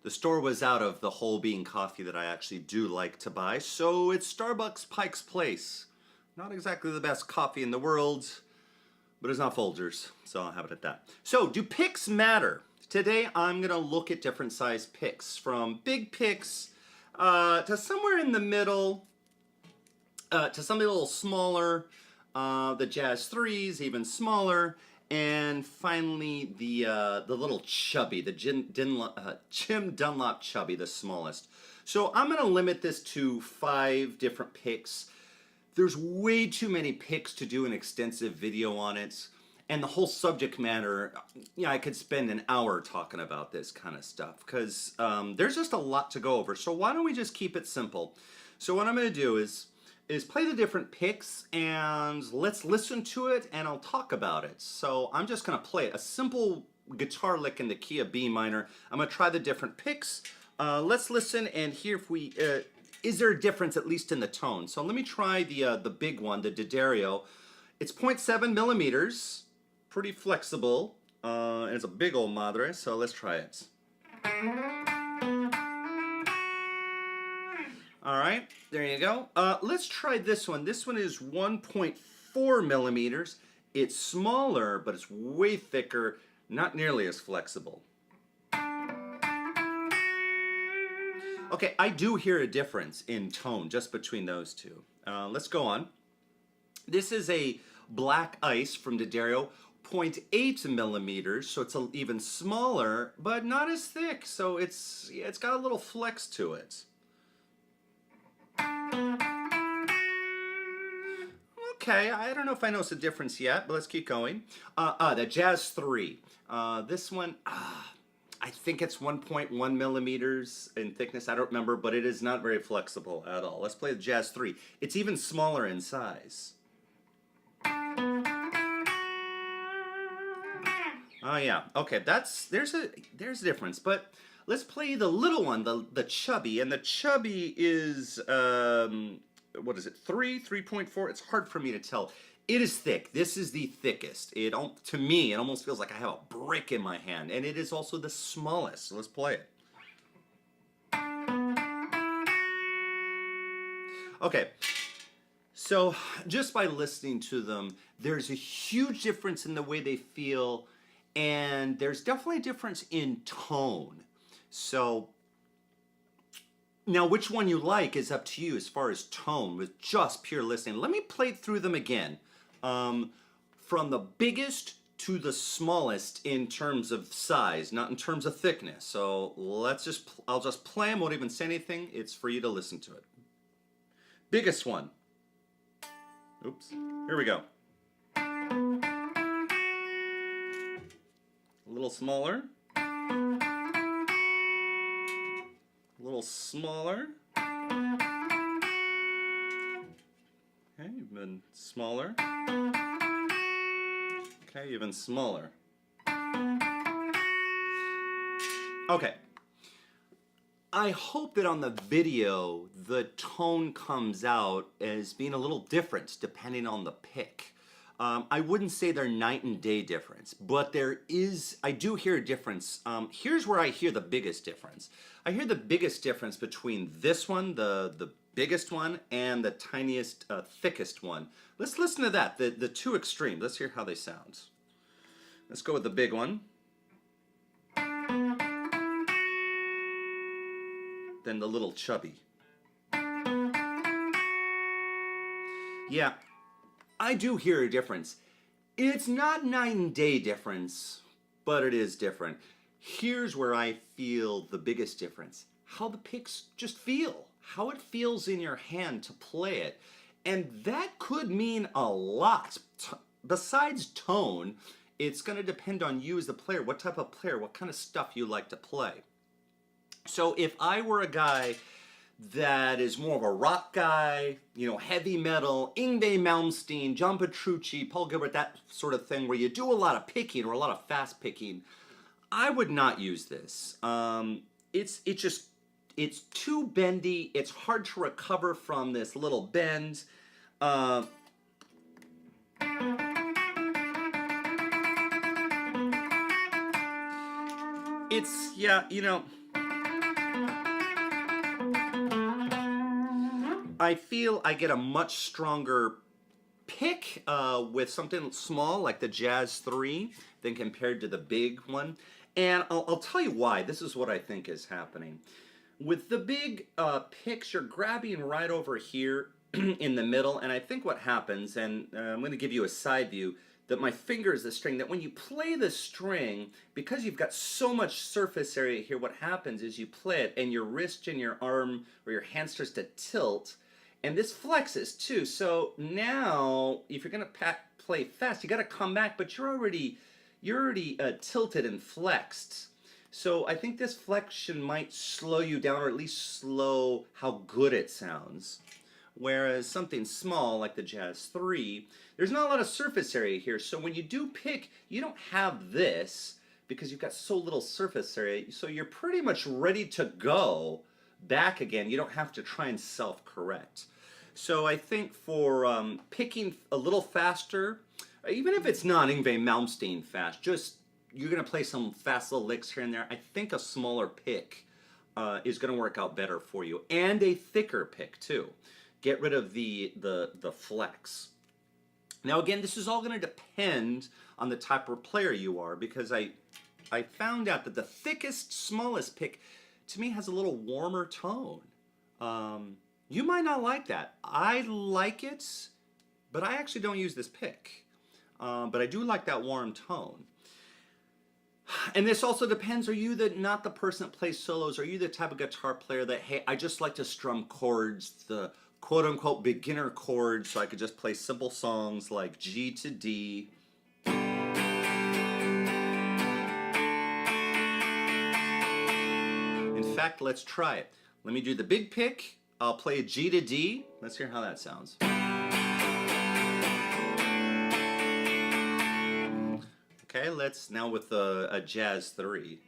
The store was out of the whole bean coffee that I actually do like to buy, so it's Starbucks Pike's Place. Not exactly the best coffee in the world, but it's not Folgers, so I'll have it at that. So, do picks matter? Today I'm going to look at different size picks, from big picks to somewhere in the middle, to something a little smaller, the Jazz 3s, even smaller, and finally the little chubby, the Jim Dunlop chubby, the smallest. So I'm going to limit this to 5 different picks. There's way too many picks to do an extensive video on it. And the whole subject matter, yeah, I could spend an hour talking about this kind of stuff because there's just a lot to go over. So why don't we just keep it simple? So what I'm going to do is play the different picks and let's listen to it and I'll talk about it. So I'm just going to play a simple guitar lick in the key of B minor. I'm going to try the different picks. Let's listen and hear if we... is there a difference at least in the tone? So let me try the big one, the D'Addario. It's 0.7 millimeters. Pretty flexible, and it's a big old madre, so let's try it. Alright, there you go. Let's try this one. This one is 1.4 millimeters. It's smaller, but it's way thicker, not nearly as flexible. Okay, I do hear a difference in tone just between those two. Let's go on. This is a Black Ice from D'Addario. 0.8 millimeters, so it's even smaller, but not as thick. So it's got a little flex to it. Okay, I don't know if I notice a difference yet, but let's keep going. The Jazz 3. This one, I think it's 1.1 millimeters in thickness. I don't remember, but it is not very flexible at all. Let's play the Jazz 3. It's even smaller in size. Oh yeah, okay, there's a difference, but let's play the little one, the chubby, and the chubby is what is it, 3.4? It's hard for me to tell. It is thick. This is the thickest. To me, it almost feels like I have a brick in my hand, and it is also the smallest. So let's play it. Okay. So just by listening to them, there's a huge difference in the way they feel. And there's definitely a difference in tone. So now which one you like is up to you as far as tone with just pure listening. Let me play through them again. From the biggest to the smallest in terms of size, not in terms of thickness. So I'll just play them, won't even say anything. It's for you to listen to it. Biggest one. Oops, here we go. A little smaller. A little smaller. Okay, even smaller. Okay, even smaller. Okay. I hope that on the video, the tone comes out as being a little different depending on the pick. I wouldn't say they're night and day difference, but I do hear a difference. Here's where I hear the biggest difference. I hear the biggest difference between this one, the biggest one, and the tiniest, thickest one. Let's listen to that, the two extremes. Let's hear how they sound. Let's go with the big one. Then the little chubby. Yeah. I do hear a difference. It's not night and day difference, but it is different. Here's where I feel the biggest difference. How the picks just feel. How it feels in your hand to play it. And that could mean a lot. Besides tone, it's going to depend on you as the player. What type of player, what kind of stuff you like to play. So if I were a guy that is more of a rock guy, you know, heavy metal, Yngwie Malmsteen, John Petrucci, Paul Gilbert, that sort of thing where you do a lot of picking or a lot of fast picking, I would not use this. It's too bendy. It's hard to recover from this little bend. Yeah, you know, I feel I get a much stronger pick with something small like the Jazz 3 than compared to the big one. And I'll tell you why. This is what I think is happening. With the big picks, you're grabbing right over here in the middle, and I think what happens, and I'm going to give you a side view, that my finger is the string, that when you play the string, because you've got so much surface area here, what happens is you play it, and your wrist and your arm or your hand starts to tilt, and this flexes too. So now, if you're going to play fast, you got to come back, but you're already tilted and flexed. So I think this flexion might slow you down, or at least slow how good it sounds. Whereas something small like the Jazz 3, there's not a lot of surface area here. So when you do pick, you don't have this because you've got so little surface area. So you're pretty much ready to go back again. You don't have to try and self-correct. So I think for picking a little faster, even if it's not Yngwie Malmsteen fast, just you're going to play some fast little licks here and there, I think a smaller pick is going to work out better for you. And a thicker pick too. Get rid of the flex. Now again, this is all going to depend on the type of player you are, because I found out that the thickest, smallest pick to me has a little warmer tone. You might not like that. I like it, but I actually don't use this pick. But I do like that warm tone. And this also depends, are you not the person that plays solos? Are you the type of guitar player that, hey, I just like to strum chords, the quote-unquote beginner chords, so I could just play simple songs like G to D. In fact, let's try it. Let me do the big pick. I'll play a G to D. Let's hear how that sounds. Okay, let's now with a Jazz 3.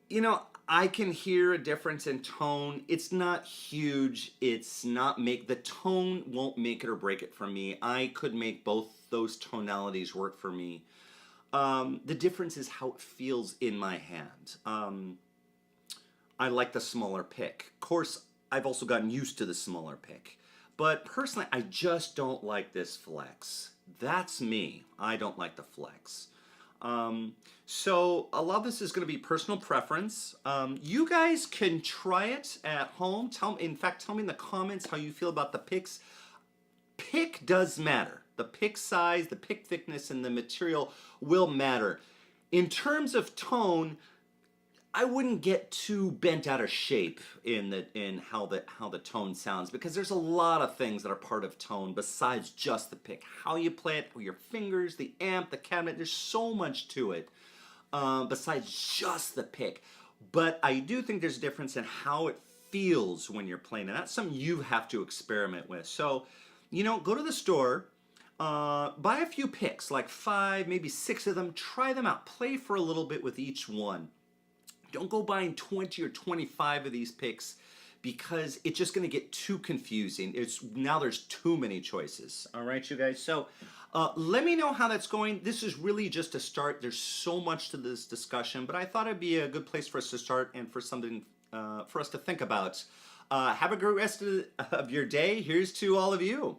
You know, I can hear a difference in tone. It's not huge. The tone won't make it or break it for me. I could make both those tonalities work for me. The difference is how it feels in my hand. I like the smaller pick. Of course, I've also gotten used to the smaller pick. But personally, I just don't like this flex. That's me. I don't like the flex. So a lot of this is going to be personal preference. You guys can try it at home. Tell me in the comments how you feel about the picks. Pick does matter. The pick size, the pick thickness, and the material will matter. In terms of tone, I wouldn't get too bent out of shape in how the tone sounds, because there's a lot of things that are part of tone besides just the pick. How you play it, your fingers, the amp, the cabinet, there's so much to it besides just the pick. But I do think there's a difference in how it feels when you're playing, and that's something you have to experiment with. So, go to the store, buy a few picks, like 5, maybe 6 of them, try them out, play for a little bit with each one. Don't go buying 20 or 25 of these picks, because it's just going to get too confusing. Now there's too many choices. All right, you guys. So let me know how that's going. This is really just a start. There's so much to this discussion, but I thought it'd be a good place for us to start and for something for us to think about. Have a great rest of your day. Here's to all of you.